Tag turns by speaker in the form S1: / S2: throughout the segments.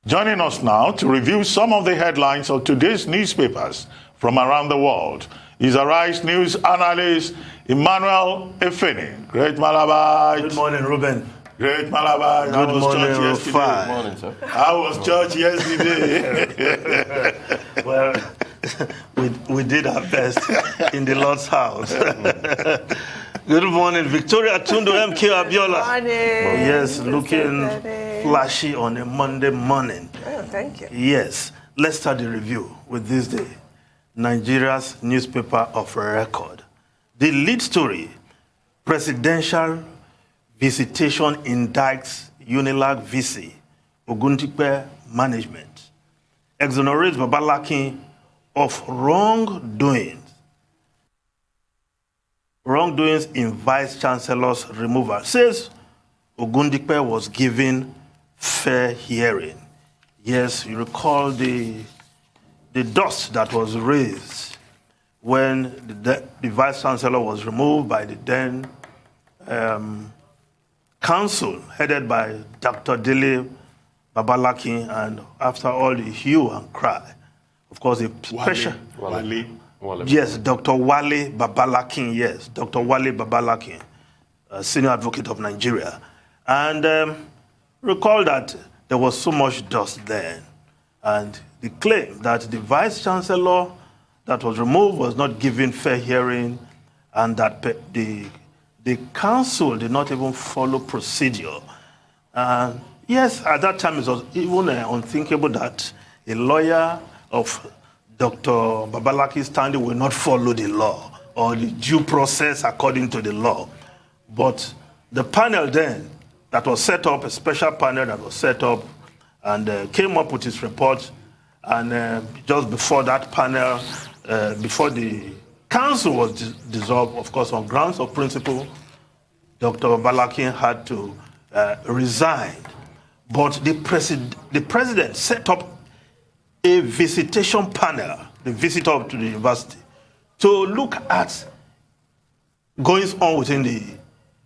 S1: Joining us now to review some of the headlines of today's newspapers from around the world is Arise News analyst Emmanuel Efeni. Great Malabar.
S2: Good morning, Ruben.
S1: Great Malabar. How was church yesterday?
S2: Good
S1: morning, sir. How was church yesterday?
S2: Well, we did our best in the Lord's house. Good morning, Victoria Tundu MK Abiola.
S3: Morning.
S2: Yes, looking flashy on a Monday morning.
S3: Oh, thank you.
S2: Yes, let's start the review with this day. Nigeria's newspaper of record. The lead story, presidential visitation indicts Unilag VC, Ogundipe management, exonerates Babalaki of wrongdoings in Vice Chancellor's removal. Says Ogundipe was given fair hearing. Yes, you recall the dust that was raised when the Vice Chancellor was removed by the then council headed by Dr. Dele Babalaki, and after all the hue and cry, of course, a special...
S1: Wale.
S2: Yes, Dr. Wale Babalakin, yes, Dr. Wale Babalakin, senior advocate of Nigeria. And recall that there was so much dust then, and the claim that the Vice Chancellor that was removed was not given fair hearing, and that the council did not even follow procedure. Yes, at that time it was even unthinkable that a lawyer of Dr. Babalaki's standing will not follow the law or the due process according to the law. But the panel then that was set up, a special panel that was set up and came up with its report, and just before that panel, before the council was dissolved, of course, on grounds of principle, Dr. Babalaki had to resign. But the president set up a visitation panel, the visitor to the university, to look at goings on within the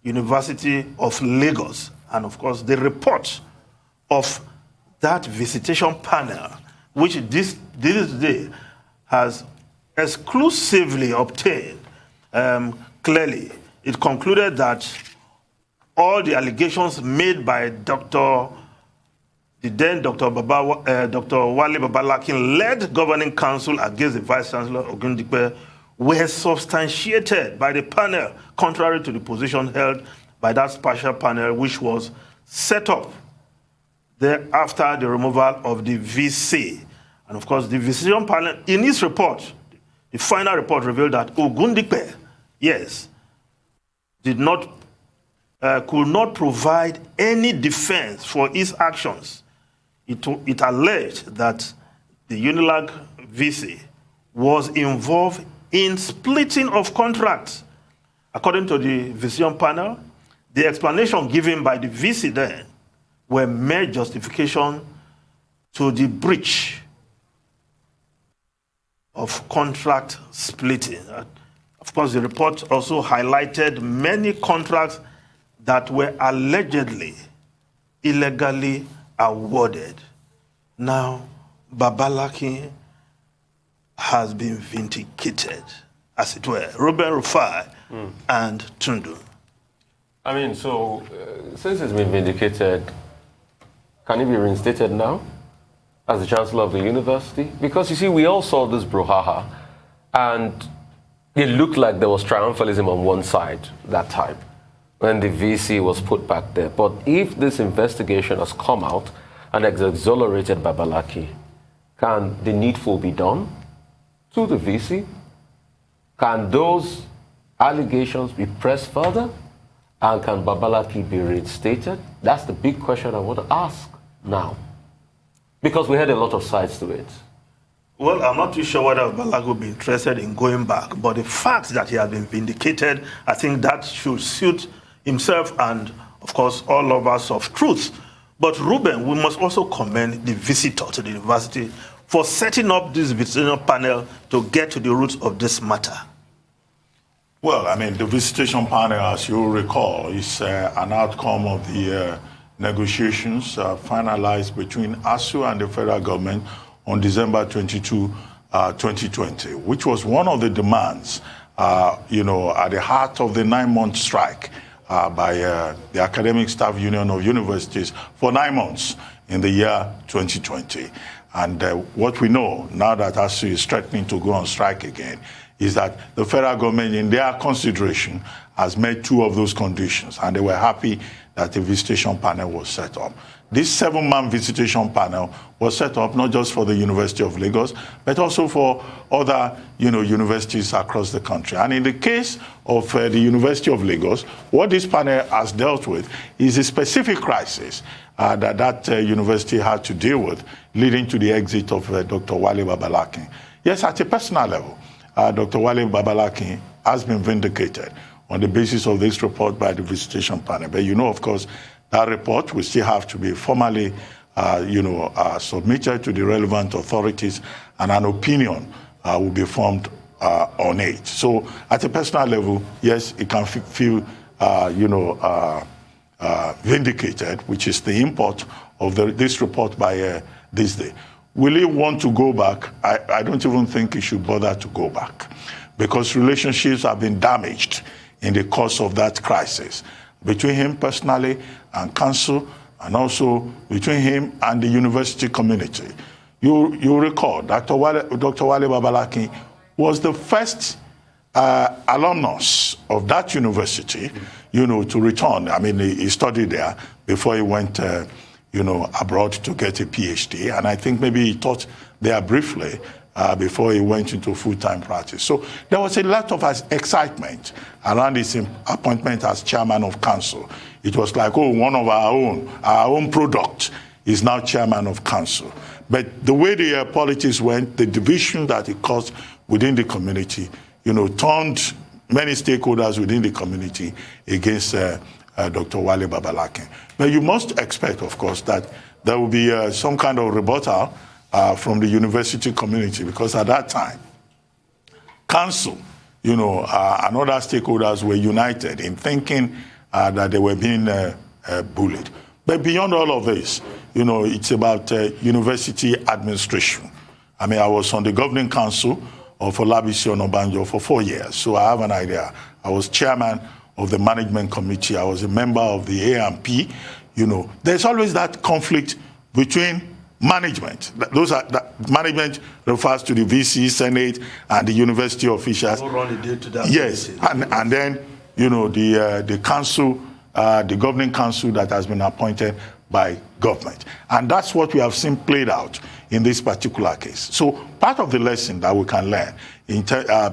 S2: University of Lagos. And of course, the report of that visitation panel, which this day has exclusively obtained, clearly, it concluded that all the allegations made by Dr. Wale Babalakin led governing council against the Vice Chancellor Ogundipe were substantiated by the panel, contrary to the position held by that special panel, which was set up after the removal of the VC. And of course, the visitation panel, in its report, the final report revealed that Ogundipe, yes, could not provide any defense for his actions. It alleged that the Unilag VC was involved in splitting of contracts. According to the visitation panel, the explanation given by the VC then were mere justification to the breach of contract splitting. Of course, the report also highlighted many contracts that were allegedly illegally awarded. Now, Babalaki has been vindicated, as it were. Ruben Rufai and Tundu.
S4: I mean, so since it's been vindicated, can it be reinstated now as the Chancellor of the University? Because you see, we all saw this brouhaha, and it looked like there was triumphalism on one side that time when the VC was put back there. But if this investigation has come out and exonerated Babalaki, can the needful be done to the VC? Can those allegations be pressed further? And can Babalaki be reinstated? That's the big question I want to ask now. Because we had a lot of sides to it.
S2: Well, I'm not too sure whether Babalaki will be interested in going back, but the fact that he has been vindicated, I think that should suit himself and, of course, all lovers of truth. But Ruben, we must also commend the visitor to the university for setting up this visitation panel to get to the roots of this matter.
S1: Well, I mean, the visitation panel, as you recall, is an outcome of the negotiations finalized between ASU and the federal government on December 22, 2020, which was one of the demands, at the heart of the 9-month strike by the Academic Staff Union of Universities for 9 months in the year 2020. And what we know now that ASU is threatening to go on strike again is that the federal government, in their consideration, has met 2 of those conditions, and they were happy that a visitation panel was set up. This 7-man visitation panel was set up not just for the University of Lagos, but also for other, universities across the country. And in the case of the University of Lagos, what this panel has dealt with is a specific crisis that university had to deal with, leading to the exit of Dr. Wale Babalakin. Yes, at a personal level, Dr. Wale Babalakin has been vindicated on the basis of this report by the visitation panel. But of course, that report will still have to be formally, submitted to the relevant authorities, and an opinion will be formed on it. So, at a personal level, yes, it can feel, vindicated, which is the import of this report by this day. Will he want to go back? I don't even think he should bother to go back, because relationships have been damaged in the course of that crisis between him personally and council, and also between him and the university community. You recall, Dr. Wale Babalakin was the first alumnus of that university, to return. I mean, he studied there before he went, abroad to get a PhD, and I think maybe he taught there briefly before he went into full-time practice. So there was a lot of excitement around his appointment as chairman of council. It was like, one of our own product is now chairman of council. But the way the politics went, the division that it caused within the community, turned many stakeholders within the community against Dr. Wale Babalakin. But you must expect, of course, that there will be some kind of rebuttal from the university community, because at that time, council, and other stakeholders were united in thinking that they were being bullied. But beyond all of this, it's about university administration. I mean, I was on the governing council of Olabisi Onabanjo for 4 years, so I have an idea. I was chairman of the management committee. I was a member of the A&P. There's always that conflict between management. Management refers to the VC, Senate, and the university officials. Yes, and then the council, the governing council that has been appointed by government, and that's what we have seen played out in this particular case. So part of the lesson that we can learn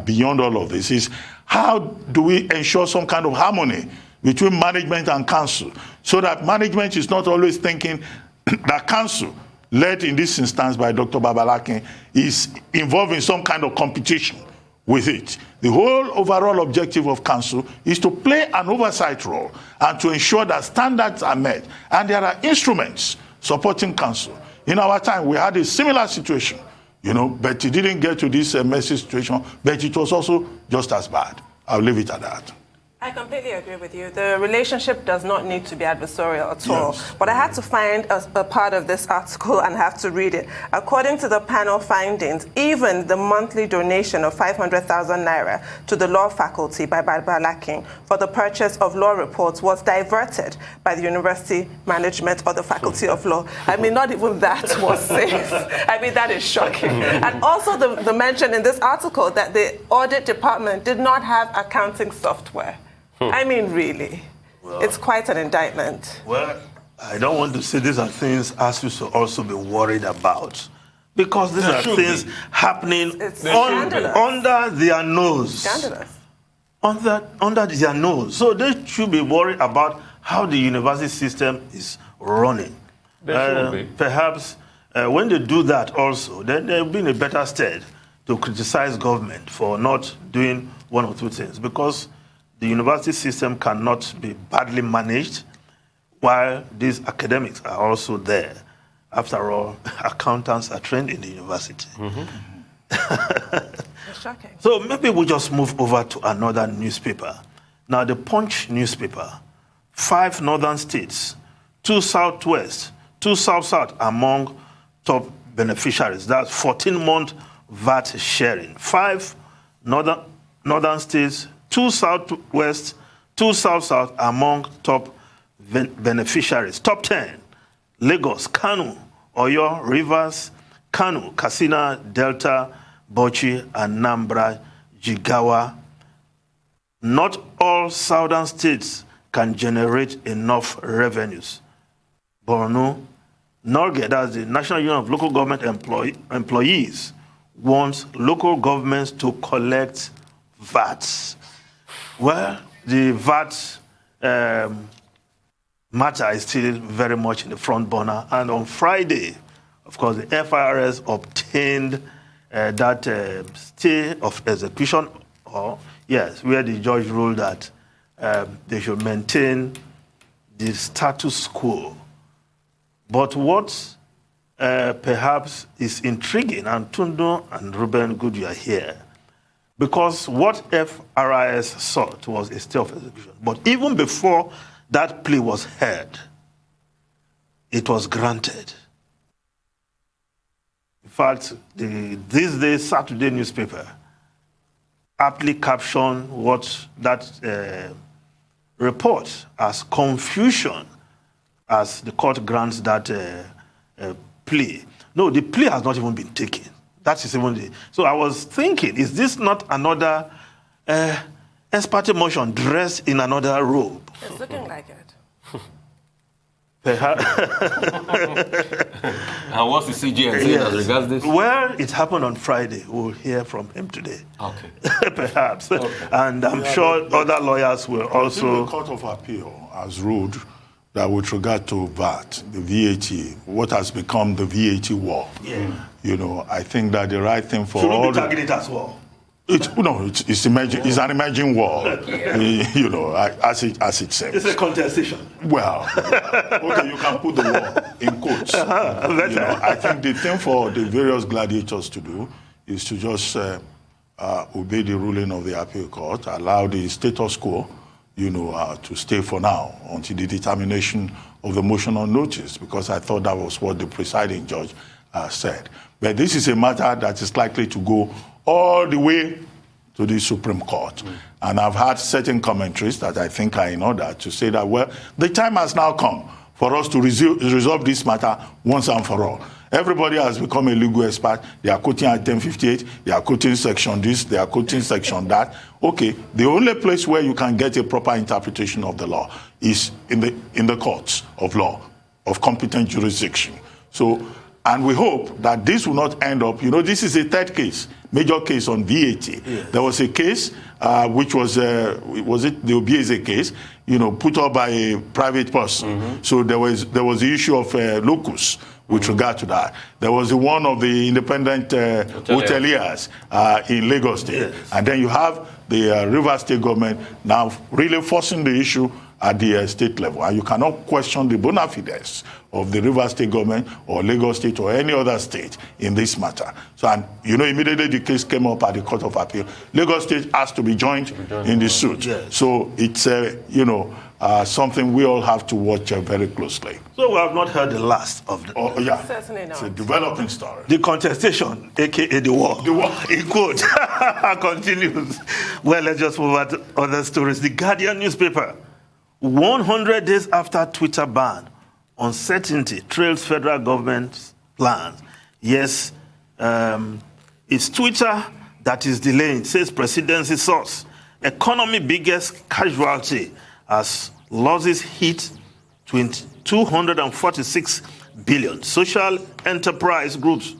S1: beyond all of this is, how do we ensure some kind of harmony between management and council, so that management is not always thinking that council, led in this instance by Dr. Babalakin, is involved in some kind of competition with it. The whole overall objective of council is to play an oversight role and to ensure that standards are met. And there are instruments supporting council. In our time, we had a similar situation, but it didn't get to this messy situation, but it was also just as bad. I'll leave it at that.
S3: I completely agree with you. The relationship does not need to be adversarial at all. But I had to find a part of this article and have to read it. According to the panel findings, even the monthly donation of 500,000 naira to the law faculty by Babalakin for the purchase of law reports was diverted by the university management or the faculty of law. I mean, not even that was safe. I mean, that is shocking. And also the mention in this article that the audit department did not have accounting software. I mean, really, it's quite an indictment.
S2: Well, I don't want to say these are things ASU should also be worried about, because these are things happening under their nose.
S3: Scandalous.
S2: Under their nose. So they should be worried about how the university system is running. Perhaps when they do that also, then they'll be in a better state to criticize government for not doing one or two things, because the university system cannot be badly managed while these academics are also there. After all, accountants are trained in the university.
S3: It's shocking.
S2: So maybe we just move over to another newspaper. Now, the Punch newspaper, 5 northern states 2 Southwest, 2 South-South among top beneficiaries. That's 14-month VAT sharing. 5 northern states, 2 Southwest, 2 South-South among top beneficiaries. Top 10, Lagos, Kano, Oyo, Rivers, Kano, Katsina, Delta, Bauchi, Anambra, Jigawa. Not all southern states can generate enough revenues. Borno, NORGE, that's the National Union of Local Government Employees, wants local governments to collect VAT. Well, the VAT matter is still very much in the front burner. And on Friday, of course, the FIRS obtained that stay of execution, where the judge ruled that they should maintain the status quo. But what perhaps is intriguing, and Tundo and Ruben Goodyear here, because what FRIS sought was a stay of execution. But even before that plea was heard, it was granted. In fact, this day's Saturday newspaper aptly captioned what that report as confusion as the court grants that plea. No, the plea has not even been taken. That is even the... So I was thinking, is this not another ex parte motion dressed in another robe?
S3: It's looking like it.
S4: And what's the CGN saying as regards this?
S2: Well, it happened on Friday. We'll hear from him today.
S4: Okay.
S2: Perhaps. Okay. And I'm sure other lawyers will also...
S1: The Court of Appeal has ruled that with regard to VAT, the VAT, what has become the VAT war, you know, I think that the right thing for
S2: Shouldn't
S1: all...
S2: be targeted as well.
S1: It's an emerging war, you know, as it seems.
S2: It's a contestation.
S1: Well, okay, you can put the war in quotes. You know, I think the thing for the various gladiators to do is to just obey the ruling of the appeal court, allow the status quo, you know, to stay for now until the determination of the motion on notice, because I thought that was what the presiding judge said. But this is a matter that is likely to go all the way to the Supreme Court. And I've had certain commentaries that I think are in order to say that, well, the time has now come for us to resolve this matter once and for all. Everybody has become a legal expert. They are quoting at 1058, they are quoting section this, they are quoting section that. Okay, the only place where you can get a proper interpretation of the law is in the courts of law, of competent jurisdiction. So, and we hope that this will not end up, you know, this is a third case, major case on VAT. Yes. There was a case which was it the Obieze case, you know, put up by a private person. So there was the issue of locus with regard to that. There was the one of the independent hoteliers in Lagos State. Yes. And then you have the Rivers State government now really forcing the issue at the state level. And you cannot question the bona fides of the Rivers State government or Lagos State or any other state in this matter. So, and you know, immediately the case came up at the Court of Appeal. Lagos State has to be joined in the suit. Yes. So it's, you know, something we all have to watch very closely.
S2: So we have not heard the last of the...
S1: Oh, yeah.
S3: Certainly not.
S1: It's a developing story.
S2: The contestation, a.k.a. the war.
S1: The war.
S2: In quote. Continues. Well, let's just move on to other stories. The Guardian newspaper, 100 days after Twitter ban, uncertainty trails federal government's plans. Yes, it's Twitter that is delaying, says presidency source. Economy biggest casualty as losses hit 246 billion. Social enterprise groups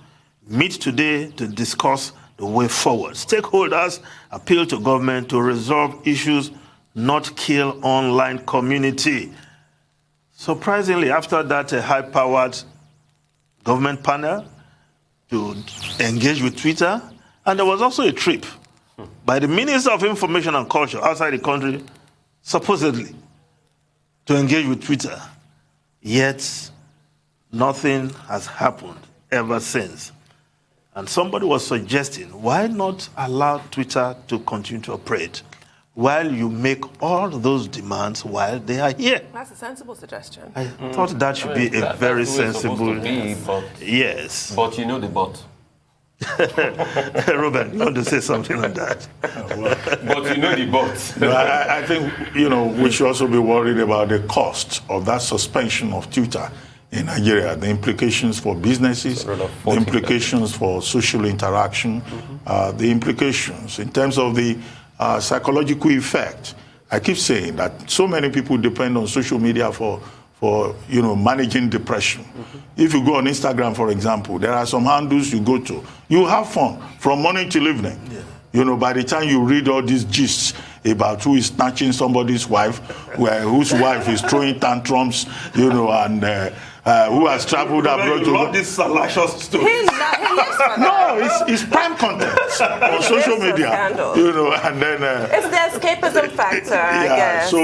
S2: meet today to discuss the way forward. Stakeholders appeal to government to resolve issues, not kill online community. Surprisingly, after that high-powered government panel to engage with Twitter, and there was also a trip by the Minister of Information and Culture outside the country, supposedly, to engage with Twitter. Yet, nothing has happened ever since. And somebody was suggesting, why not allow Twitter to continue to operate? while you make all those demands while they are here.
S3: That's a sensible suggestion.
S2: I thought that should be a very sensible... Yes.
S4: But you know the but.
S2: Ruben, you want to say something on that?
S4: But you know the but.
S1: No, I think, we should also be worried about the cost of that suspension of Twitter in Nigeria, the implications for businesses, the implications for social interaction, the implications in terms of the psychological effect. I keep saying that so many people depend on social media for managing depression. If you go on Instagram, for example, there are some handles you go to. You have fun from morning till evening. Yeah. By the time you read all these gists about who is snatching somebody's wife, whose wife is throwing tantrums, and who has traveled abroad to...
S2: love this salacious story.
S1: No, it's prime content on social media. And then...
S3: it's the escapism factor, I guess.
S2: So,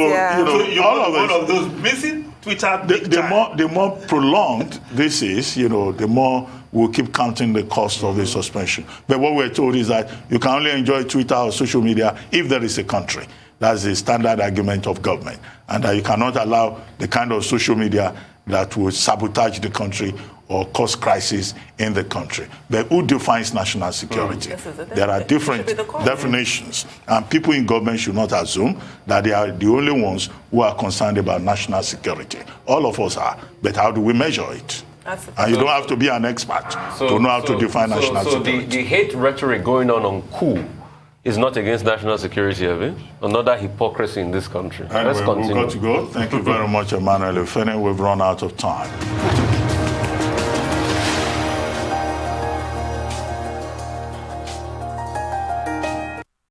S2: all of one of those missing Twitter.
S1: The more prolonged this is, the more we'll keep counting the cost of the suspension. But what we're told is that you can only enjoy Twitter or social media if there is a country. That's the standard argument of government. And that you cannot allow the kind of social media that will sabotage the country or cause crisis in the country. But who defines national security? There are different definitions. And people in government should not assume that they are the only ones who are concerned about national security. All of us are. But how do we measure it? And you don't have to be an expert to know how to define national security.
S4: So the hate rhetoric going on coup is not against national security, have you? Another hypocrisy in this country.
S1: Anyway, we've got to go. Thank you very much, Emmanuel Efene. We've run out of time.